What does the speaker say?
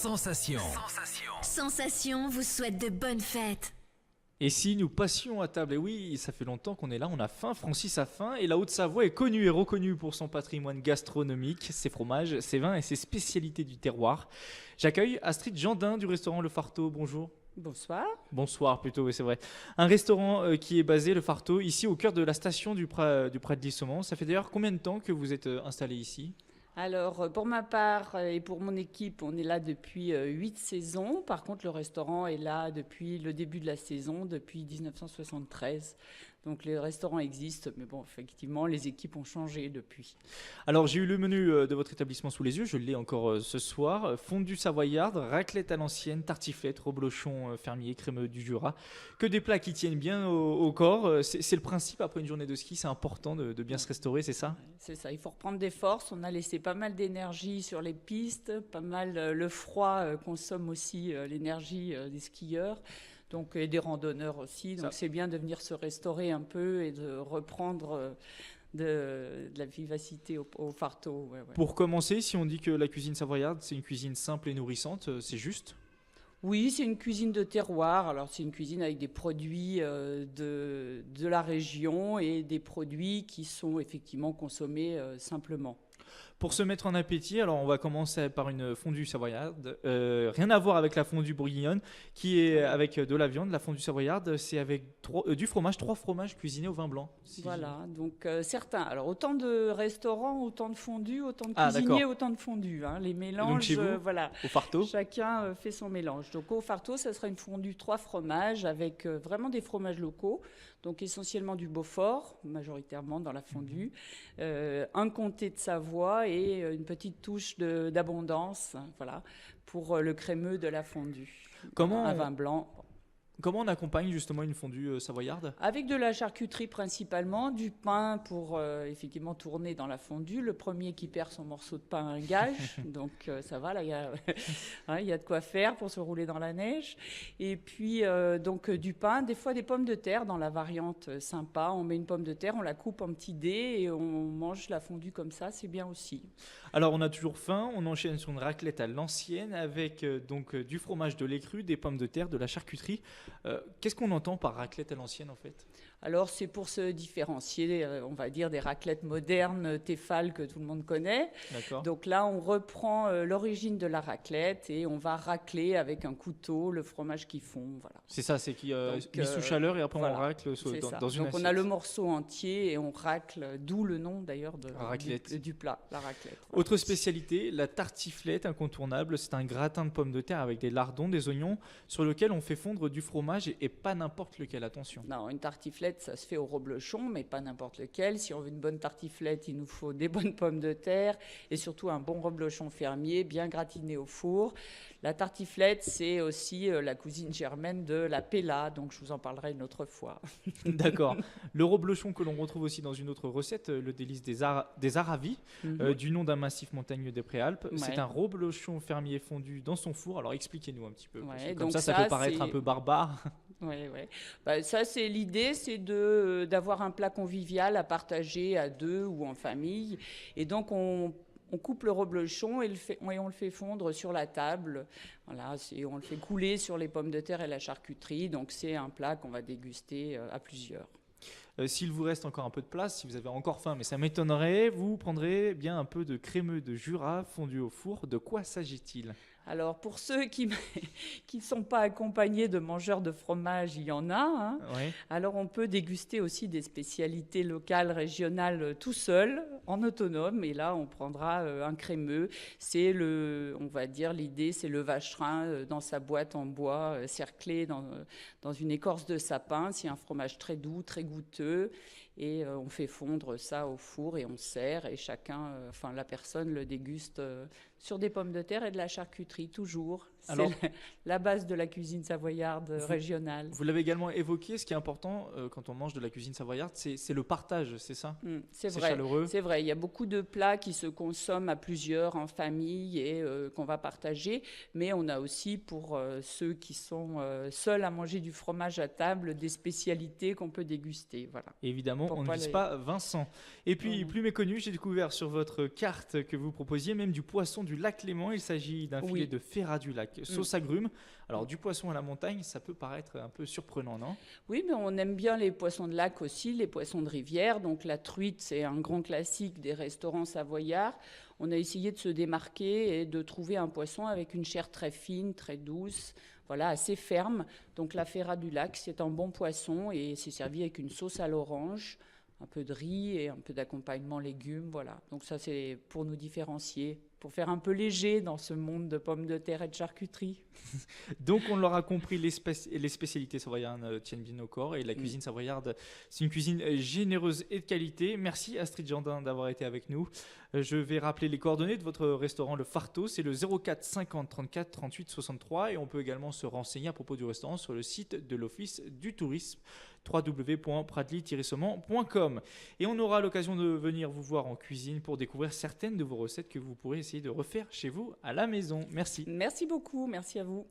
Sensation. Sensation vous souhaite de bonnes fêtes. Et si nous passions à table, et oui, ça fait longtemps qu'on est là, on a faim, Francis a faim, et la Haute-Savoie est connue et reconnue pour son patrimoine gastronomique, ses fromages, ses vins et ses spécialités du terroir. J'accueille Astrid Jandin du restaurant Le Farteau, bonjour. Bonsoir. Bonsoir plutôt, oui c'est vrai. Un restaurant qui est basé, Le Farteau, ici au cœur de la station du Prat de Lissomont. Ça fait d'ailleurs combien de temps que vous êtes installé ici ? Alors, pour ma part et pour mon équipe, on est là depuis 8 saisons. Par contre, le restaurant est là depuis le début de la saison, depuis 1973. Donc, le restaurant existe, mais bon, effectivement, les équipes ont changé depuis. Alors, j'ai eu le menu de votre établissement sous les yeux, je l'ai encore ce soir. Fondue savoyarde, raclette à l'ancienne, tartiflette, reblochon fermier, crémeux du Jura. Que des plats qui tiennent bien au corps. C'est le principe après une journée de ski, c'est important de bien se restaurer, c'est ça ? C'est ça, il faut reprendre des forces. On a laissé pas mal d'énergie sur les pistes, pas mal le froid consomme aussi l'énergie des skieurs. Donc, et des randonneurs aussi. Donc, c'est bien de venir se restaurer un peu et de reprendre de la vivacité au Farteau. Ouais. Pour commencer, si on dit que la cuisine savoyarde, c'est une cuisine simple et nourrissante, c'est juste ? Oui, c'est une cuisine de terroir. Alors, c'est une cuisine avec des produits de la région et des produits qui sont effectivement consommés simplement. Pour se mettre en appétit, alors on va commencer par une fondue savoyarde. Rien à voir avec la fondue bourguignonne, qui est avec de la viande. La fondue savoyarde, c'est avec du fromage, 3 fromages cuisinés au vin blanc. Voilà, donc certains. Alors autant de restaurants, autant de fondues, autant de cuisiniers, autant de fondues. Hein. Les mélanges, donc chez vous, voilà. Au Farteau. Chacun fait son mélange. Donc au Farteau, ça sera une fondue 3 fromages avec vraiment des fromages locaux. Donc essentiellement du Beaufort, majoritairement dans la fondue, un comté de Savoie et une petite touche d'abondance, voilà, pour le crémeux de la fondue. Un vin blanc. Comment on accompagne justement une fondue savoyarde ? Avec de la charcuterie principalement, du pain pour effectivement tourner dans la fondue. Le premier qui perd son morceau de pain un gage, donc ça va, là il y a de quoi faire pour se rouler dans la neige. Et puis donc du pain, des fois des pommes de terre dans la variante sympa. On met une pomme de terre, on la coupe en petits dés et on mange la fondue comme ça, c'est bien aussi. Alors on a toujours faim, on enchaîne sur une raclette à l'ancienne avec donc du fromage, de lait cru, des pommes de terre, de la charcuterie. Qu'est-ce qu'on entend par raclette à l'ancienne en fait ? Alors c'est pour se différencier, on va dire, des raclettes modernes, Tefal que tout le monde connaît. D'accord. Donc là on reprend l'origine de la raclette et on va racler avec un couteau le fromage qui fond. Voilà. C'est ça, c'est qui mis sous chaleur et après voilà, on racle dans une Donc assiette. on a le morceau entier et on racle, d'où le nom d'ailleurs du plat, la raclette. Voilà. Autre spécialité, la tartiflette incontournable, c'est un gratin de pommes de terre avec des lardons, des oignons, sur lequel on fait fondre du fromage et pas n'importe lequel, attention. Non, une tartiflette, ça se fait au reblochon, mais pas n'importe lequel. Si on veut une bonne tartiflette, il nous faut des bonnes pommes de terre et surtout un bon reblochon fermier, bien gratiné au four. La tartiflette, c'est aussi la cousine germaine de la pella, donc je vous en parlerai une autre fois. D'accord. Le reblochon que l'on retrouve aussi dans une autre recette, le délice des Aravis, du nom d'un massif montagneux des Préalpes. Ouais. C'est un reblochon fermier fondu dans son four. Alors expliquez-nous un petit peu. Ouais, comme ça peut paraître un peu barbare. Oui. Ça, c'est l'idée, c'est d'avoir un plat convivial à partager à deux ou en famille. Et donc, on coupe le reblochon et on le fait fondre sur la table. Voilà, on le fait couler sur les pommes de terre et la charcuterie. Donc, c'est un plat qu'on va déguster à plusieurs. S'il vous reste encore un peu de place, si vous avez encore faim, mais ça m'étonnerait, vous prendrez bien un peu de crémeux de Jura fondu au four. De quoi s'agit-il ? Alors, pour ceux qui ne sont pas accompagnés de mangeurs de fromage, il y en a. Hein. Oui. Alors, on peut déguster aussi des spécialités locales, régionales, tout seul, en autonome. Et là, on prendra un crémeux. On va dire, l'idée, c'est le vacherin dans sa boîte en bois, cerclé dans une écorce de sapin. C'est un fromage très doux, très goûteux. Et on fait fondre ça au four et on sert. Et la personne le déguste sur des pommes de terre et de la charcuterie, toujours. Alors, c'est la base de la cuisine savoyarde régionale. Vous l'avez également évoqué, ce qui est important quand on mange de la cuisine savoyarde, c'est le partage, c'est ça ? C'est vrai, chaleureux. C'est vrai. il y a beaucoup de plats qui se consomment à plusieurs, en famille, et qu'on va partager. Mais on a aussi, pour ceux qui sont seuls à manger du fromage à table, des spécialités qu'on peut déguster. Voilà. Évidemment, Pour on ne pas vise les- pas Vincent. Et puis, Non. plus méconnu, j'ai découvert sur votre carte que vous proposiez même du poisson du lac Léman. Il s'agit d'un filet Oui. de ferra du lac, sauce agrumes. Alors, du poisson à la montagne, ça peut paraître un peu surprenant, non? Oui, mais on aime bien les poissons de lac aussi, les poissons de rivière. Donc la truite, c'est un grand classique des restaurants savoyards. On a essayé de se démarquer et de trouver un poisson avec une chair très fine, très douce, voilà, assez ferme. Donc la ferra du lac, c'est un bon poisson et c'est servi avec une sauce à l'orange, un peu de riz et un peu d'accompagnement légumes, voilà. Donc ça, c'est pour nous différencier, pour faire un peu léger dans ce monde de pommes de terre et de charcuterie. Donc, on l'aura compris, les spécialités savoyardes tiennent bien au corps. Et la cuisine savoyarde, c'est une cuisine généreuse et de qualité. Merci Astrid Gendin d'avoir été avec nous. Je vais rappeler les coordonnées de votre restaurant, le Farto. C'est le 04 50 34 38 63. Et on peut également se renseigner à propos du restaurant sur le site de l'Office du tourisme, www.pradly-saumon.com. Et on aura l'occasion de venir vous voir en cuisine pour découvrir certaines de vos recettes que vous pourrez essayer de refaire chez vous à la maison. Merci. Merci beaucoup, merci à vous.